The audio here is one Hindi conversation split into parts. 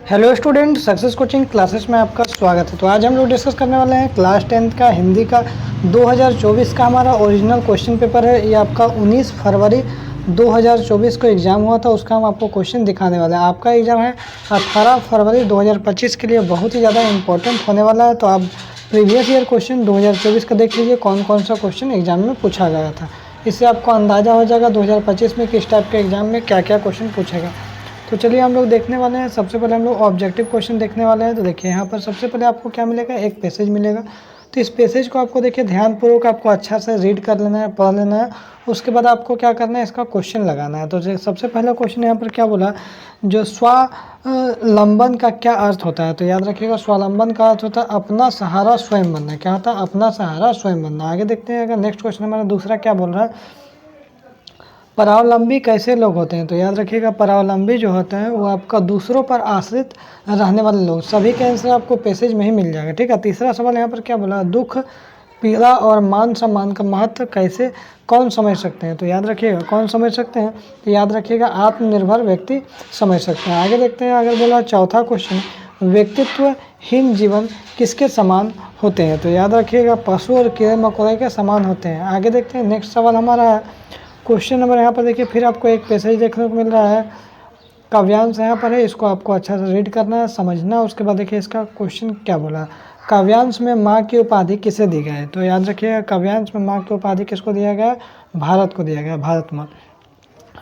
Hello student, success coaching classes में आपका स्वागत है। तो आज हम लोग डिस्कस करने वाले हैं क्लास 10th का हिंदी का 2024 का हमारा ओरिजिनल क्वेश्चन पेपर है। ये आपका 19 फरवरी 2024 को एग्ज़ाम हुआ था, उसका हम आपको क्वेश्चन दिखाने वाले हैं। आपका एग्ज़ाम है 18 फरवरी 2025 के लिए, बहुत ही ज़्यादा इंपॉर्टेंट होने वाला है। तो आप प्रीवियस ईयर क्वेश्चन 2024 का देख लीजिए, कौन कौन सा क्वेश्चन एग्जाम में पूछा गया था। इससे आपको अंदाज़ा हो जाएगा 2025 में किस टाइप के एग्ज़ाम में क्या क्या क्वेश्चन पूछेगा। तो चलिए हम लोग देखने वाले हैं। सबसे पहले हम लोग ऑब्जेक्टिव क्वेश्चन देखने वाले हैं। तो देखिए यहाँ पर सबसे पहले आपको क्या मिलेगा, एक पैसेज मिलेगा। तो इस पैसेज को आपको देखिए ध्यानपूर्वक आपको अच्छा से रीड कर लेना है, पढ़ लेना है। उसके बाद आपको क्या करना है, इसका क्वेश्चन लगाना है। तो सबसे पहला क्वेश्चन यहाँ पर क्या बोला, जो स्वावलंबन का क्या अर्थ होता है। तो याद रखिएगा, स्वावलंबन का अर्थ होता है अपना सहारा स्वयं बनना। क्या होता है, अपना सहारा स्वयं बनना। आगे देखते हैं, अगर नेक्स्ट क्वेश्चन हमारा दूसरा क्या बोल रहा है, परावलंबी कैसे लोग होते हैं। तो याद रखिएगा, परावलंबी जो होते हैं वो आपका दूसरों पर आश्रित रहने वाले लोग। सभी के आंसर आपको पैसेज में ही मिल जाएगा, ठीक है। तीसरा सवाल यहाँ पर क्या बोला, दुख, पीड़ा और मान सम्मान का महत्व कैसे कौन समझ सकते हैं। तो याद रखिएगा, कौन समझ सकते हैं, तो याद रखिएगा आत्मनिर्भर व्यक्ति समझ सकते हैं। आगे देखते हैं, अगर बोला चौथा क्वेश्चन, व्यक्तित्वहीन जीवन किसके समान होते हैं। तो याद रखिएगा, पशु और कीड़े मकोड़े के समान होते हैं। आगे देखते हैं, नेक्स्ट सवाल हमारा है क्वेश्चन नंबर, यहाँ पर देखिए फिर आपको एक पैसेज देखने को मिल रहा है, काव्यांश यहाँ पर है। इसको आपको अच्छा से रीड करना है, समझना। उसके बाद देखिए इसका क्वेश्चन क्या बोला, काव्यांश में माँ की उपाधि किसे दी गई है। तो याद रखिएगा, काव्यांश में माँ की उपाधि किसको दिया गया है, भारत को दिया गया, भारत माँ।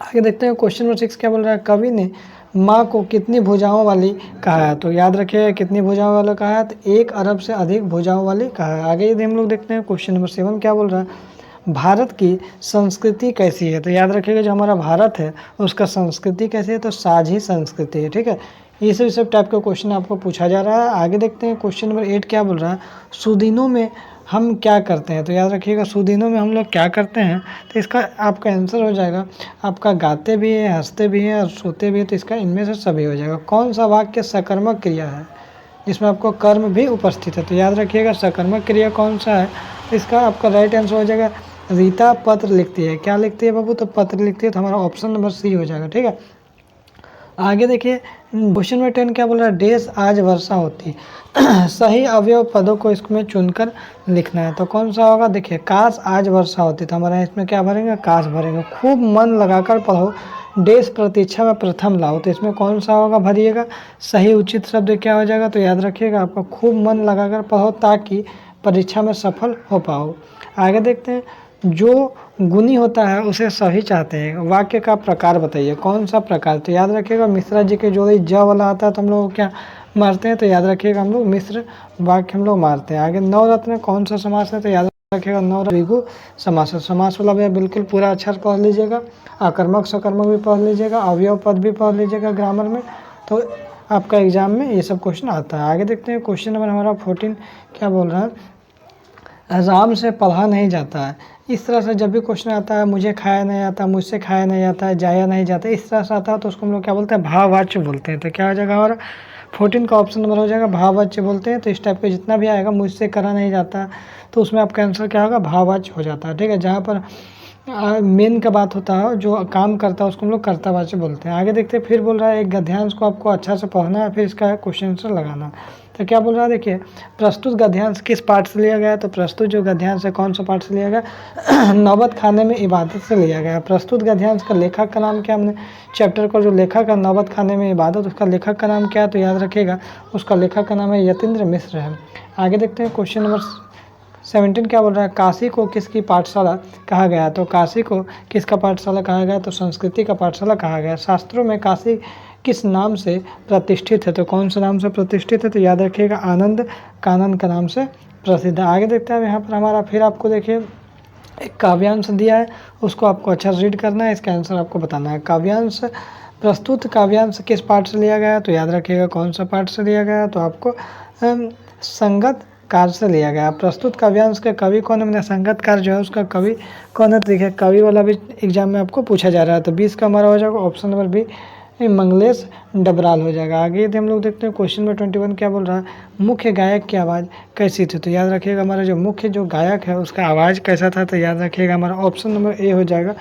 आगे देखते हैं क्वेश्चन नंबर 6 क्या बोल रहा है, कवि ने माँ को कितनी भुजाओं वाली कहा है। तो याद रखिएगा, कितनी भुजाओं वाला कहा है, तो 1 अरब से अधिक भुजाओं वाली कहा है। आगे यदि हम लोग देखते हैं क्वेश्चन नंबर 7 क्या बोल रहा है, भारत की संस्कृति कैसी है। तो याद रखिएगा, जो हमारा भारत है उसका संस्कृति कैसी है, तो साझी संस्कृति है, ठीक है। ये सब टाइप का क्वेश्चन आपको पूछा जा रहा है। आगे देखते हैं क्वेश्चन नंबर 8 क्या बोल रहा है, सुदिनों में हम क्या करते हैं। तो याद रखिएगा, सुदिनों में हम लोग क्या करते हैं, तो इसका आपका आंसर हो जाएगा, आपका गाते भी है, हंसते भी हैं और सोते भी हैं। तो इसका इनमें से सभी हो जाएगा। कौन सा वाक्य सकर्मक क्रिया है जिसमें आपको कर्म भी उपस्थित है। तो याद रखिएगा, सकर्मक क्रिया कौन सा है, इसका आपका राइट आंसर हो जाएगा, रीता पत्र लिखती है। क्या लिखती है बाबू, तो पत्र लिखती है। तो हमारा ऑप्शन नंबर सी हो जाएगा, ठीक है। आगे देखिए क्वेश्चन नंबर 10 क्या बोल रहा है, देश आज वर्षा होती सही अवयव पदों को इसमें चुनकर लिखना है। तो कौन सा होगा, देखिए काश आज वर्षा होती। तो हमारा इसमें क्या भरेंगे, काश भरेंगे। खूब मन लगाकर पढ़ो, देश प्रतीक्षा में प्रथम लाओ। तो इसमें कौन सा होगा, भरिएगा। सही उचित शब्द क्या हो जाएगा, तो याद रखिएगा, आपको खूब मन लगाकर पढ़ो ताकि परीक्षा में सफल हो पाओ। आगे देखते हैं, जो गुणी होता है उसे सभी चाहते हैं। वाक्य का प्रकार बताइए, कौन सा प्रकार। तो याद रखिएगा, मिश्रा जी के जोड़ी ज वाला आता है तो हम लोग क्या मारते हैं। तो याद रखिएगा, हम लोग मिश्र वाक्य हम लोग मारते हैं। आगे नवरत्न कौन सा समास है। तो याद रखिएगा, नवरत्न द्विगु समास है। समास वाला भैया बिल्कुल पूरा अच्छा से पढ़ लीजिएगा। आकर्मक सकर्मक भी पढ़ लीजिएगा, अवयव पद भी पढ़ लीजिएगा ग्रामर में। तो आपका एग्जाम में ये सब क्वेश्चन आता है। आगे देखते हैं क्वेश्चन नंबर हमारा 14 क्या बोल रहा है, राम से पढ़ा नहीं जाता है। इस तरह से जब भी क्वेश्चन आता है, मुझे खाया नहीं आता, मुझसे खाया नहीं जाता है, जाया नहीं जाता, इस तरह से आता है तो उसको हम लोग क्या बोलते हैं, भाववाच्य बोलते हैं। तो क्या हो जाएगा हमारा 14 का ऑप्शन नंबर हो जाएगा, भाववाच्य बोलते हैं। तो इस टाइप का जितना भी आएगा, मुझसे करा नहीं जाता, तो उसमें आपका आंसर क्या होगा, भाववाच्य हो जाता है, ठीक है। जहाँ पर मेन का बात होता है, जो काम करता है उसको हम लोग कर्तावाच्य बोलते हैं। आगे देखते हैं, फिर बोल रहा है एक गद्यांश को आपको अच्छा से पढ़ना है, फिर इसका क्वेश्चन आंसर लगाना। तो क्या बोल रहा है, देखिए प्रस्तुत गद्यांश किस पाठ से लिया गया है। तो प्रस्तुत जो गद्यांश है कौन सा पाठ से लिया गया नौबत खाने में इबादत से लिया गया है। प्रस्तुत गद्यांश का लेखक का नाम क्या, हमने चैप्टर का जो लेखक है नौबत खाने में इबादत, उसका लेखक का नाम क्या है। तो याद रखिएगा, उसका लेखक का नाम है यतीन्द्र मिश्र है। आगे देखते हैं क्वेश्चन नंबर 17 क्या बोल रहा है, काशी को किसकी पाठशाला कहा गया। तो काशी को किसका पाठशाला कहा गया, तो संस्कृति का पाठशाला कहा गया। शास्त्रों में काशी किस नाम से प्रतिष्ठित है। तो कौन सा नाम से प्रतिष्ठित है। तो याद रखिएगा, आनंद कानन का नाम से प्रसिद्ध है। आगे देखते हैं, यहाँ पर हमारा फिर आपको देखिए एक काव्यांश दिया है, उसको आपको अच्छा रीड करना है, इसका आंसर आपको बताना है। काव्यांश, प्रस्तुत काव्यांश किस पाठ से लिया गया। तो याद रखिएगा, कौन सा पाठ से लिया गया, तो आपको संगत कार से लिया गया। प्रस्तुत काव्यांश के कवि कौन है, मैंने संगतकार जो है उसका कवि कौन है। तो देखिए, कवि वाला भी एग्जाम में आपको पूछा जा रहा है। तो 20 का हमारा हो जाएगा option number B, Manglesh Dabral हो जाएगा। आगे यदि हम लोग देखते हैं क्वेश्चन नंबर 21 क्या बोल रहा है, मुख्य गायक की आवाज़ कैसी थी। तो याद रखिएगा, हमारा जो मुख्य जो गायक है उसका आवाज़ कैसा था। तो याद रखिएगा, हमारा ऑप्शन नंबर ए हो जाएगा,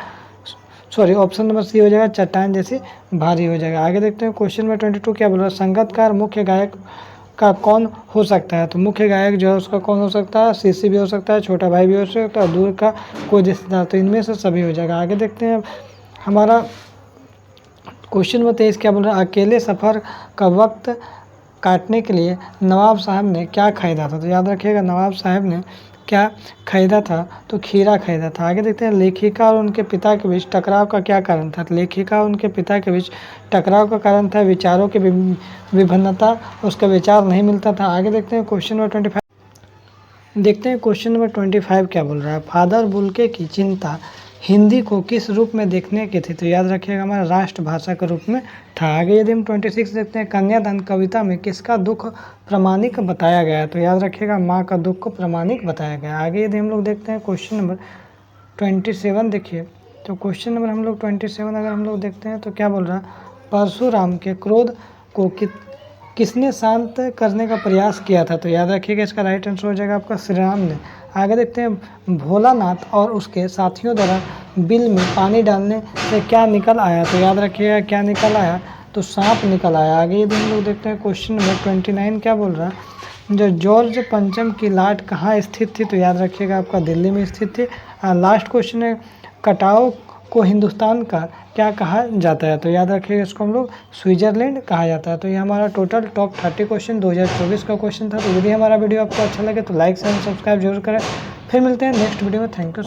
सॉरी ऑप्शन नंबर सी हो जाएगा, चट्टान जैसी भारी हो जाएगा। आगे देखते हैं क्वेश्चन नंबर 22 क्या बोल रहा है, संगीतकार मुख्य गायक का कौन हो सकता है। तो मुख्य गायक जो है उसका कौन हो सकता है, सीसी भी हो सकता है, छोटा भाई भी हो सकता है, दूर का कोई रिश्तेदार, तो इनमें से सभी हो जाएगा। आगे देखते हैं हमारा क्वेश्चन नंबर 23 क्या बोल रहा है, अकेले सफ़र का वक्त काटने के लिए नवाब साहब ने क्या खरीदा था। तो याद रखिएगा नवाब साहब ने क्या खरीदा था, तो खीरा खरीदा था। आगे देखते हैं लेखिका और उनके पिता के बीच टकराव का क्या कारण था। तो लेखिका और उनके पिता के बीच टकराव का कारण था विचारों की विभिन्नता, उसका विचार नहीं मिलता था। आगे देखते हैं क्वेश्चन नंबर 25 देखते हैं क्वेश्चन नंबर 25 क्या बोल रहा है, फादर बुल्के की चिंता हिंदी को किस रूप में देखने की थी। तो याद रखिएगा हमारा राष्ट्रभाषा के रूप में था। आगे यदि हम 26 देखते हैं, कन्यादान कविता में किसका दुख प्रामाणिक बताया गया है। तो याद रखिएगा माँ का दुख को प्रामाणिक बताया गया। आगे यदि हम लोग देखते हैं क्वेश्चन नंबर 27 देखिए, तो क्वेश्चन नंबर हम लोग 27 अगर हम लोग देखते हैं तो क्या बोल रहा है, परशुराम के क्रोध को किसने शांत करने का प्रयास किया था। तो याद रखिएगा इसका राइट आंसर हो जाएगा आपका श्री राम ने। आगे देखते हैं भोलानाथ और उसके साथियों द्वारा बिल में पानी डालने से क्या निकल आया। तो याद रखिएगा क्या निकल आया, तो सांप निकल आया। आगे यदि हम लोग देखते हैं क्वेश्चन नंबर 29 क्या बोल रहा है, जो जॉर्ज पंचम की लाट कहाँ स्थित थी। तो याद रखिएगा आपका दिल्ली में स्थित थी। लास्ट क्वेश्चन है, कटाओ को हिंदुस्तान का क्या कहा जाता है। तो याद रखिएगा इसको हम लोग स्विट्जरलैंड कहा जाता है। तो ये हमारा टोटल टॉप 30 क्वेश्चन 2024 का क्वेश्चन था। तो यदि हमारा वीडियो आपको अच्छा लगे तो लाइक शेयर सब्सक्राइब जरूर करें। फिर मिलते हैं नेक्स्ट वीडियो में। Thank you.